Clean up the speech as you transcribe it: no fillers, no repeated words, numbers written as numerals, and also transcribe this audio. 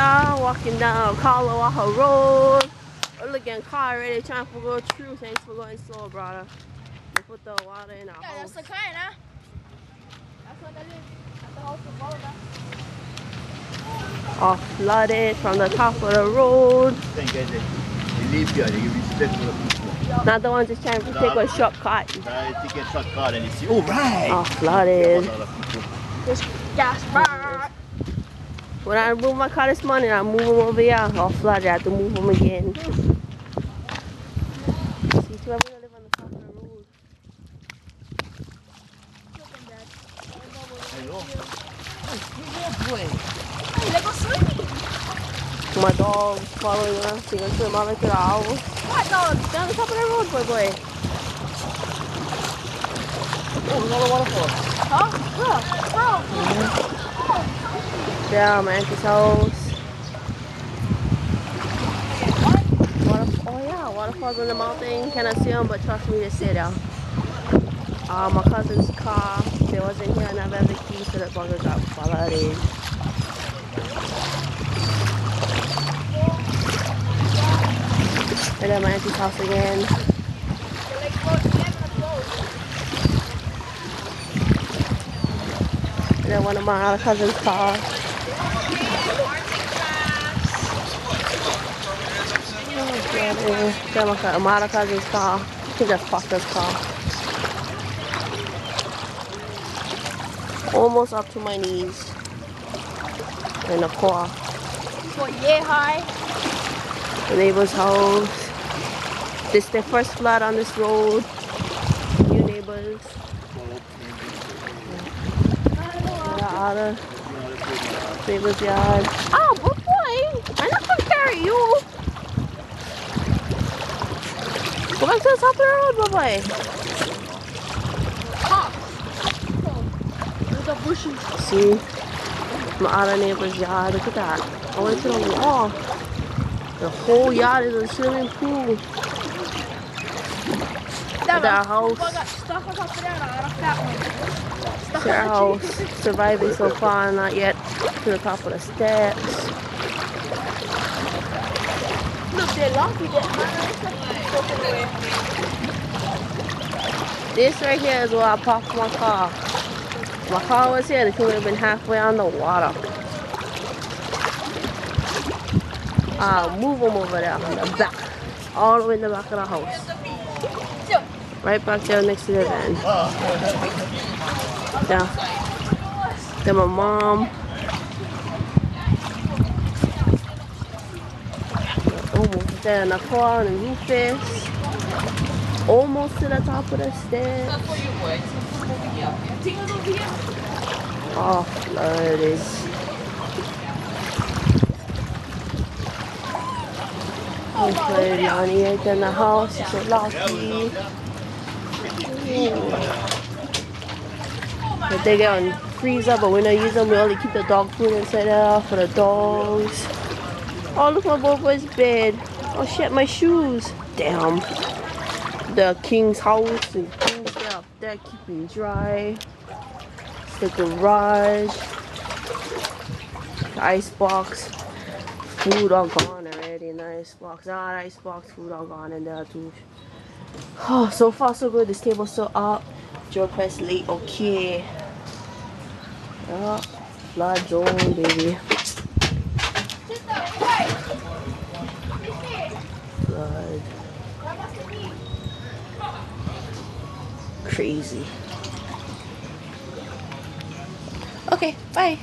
y'all, walking down Kaulawaha Road. We're looking at car already trying to go through. Thanks for going slow, brother. We put the water in our house. That's the car, huh? That's what that is. That's the house of water. All flooded from the top of the road. Not the one just trying to take a shortcut. All flooded. Just gas bar. When I moved my car this morning, I moved them over here. All flooded. I had to move them again. See, two of them live on the top of the road. My dog following us. She goes to the mother to the owl. What dog? Down the top of the road, boy. Oh, another waterfall. Huh? Bro. Yeah, my auntie's house. Oh yeah, waterfalls on the mountain. Cannot see them, but trust me, they stay there. My cousin's car. They wasn't here and I have the key, so the bugger got flooded. And then my auntie's house again. And then one of my other cousin's car. Then my other cousin's car. I think that's Foster's car. Almost up to my knees in the car. So yeah, hi. The neighbor's house. This is the first flood on this road. New neighbors. Out of neighbor's yard. Oh, good boy! I'm not gonna carry you. Go back to the top of the road, boy. There's a bushes. See, my other neighbor's yard. Look at that. I went to the wall. The whole yard is a swimming pool. At our house. To our house. Surviving so far, not yet to the top of the steps. Look, they're lucky that This right here is where I parked my car. My car was here, the thing would have been halfway on the water. I'll move them over there on the back. All the way in the back of the house. Right back there next to the van. Yeah. Then my mom. Almost there in the car and the roof is. Almost to the top of the stairs. Oh, flooded. I'm playing Yanni right in the house. It's so lucky. But they get on freezer, but we don't use them. We only keep the dog food inside there for the dogs. Oh, look, my boy's bed. Oh shit, my shoes. Damn. The king's house and king's stuff there keeping dry. The garage. The ice box. Food all gone already in the ice box. Ah, the ice box, food all gone in there too. Oh, so far so good. This table's still up. Joe press late, okay. Oh, flood zone, baby. Flood. Crazy. Okay, bye.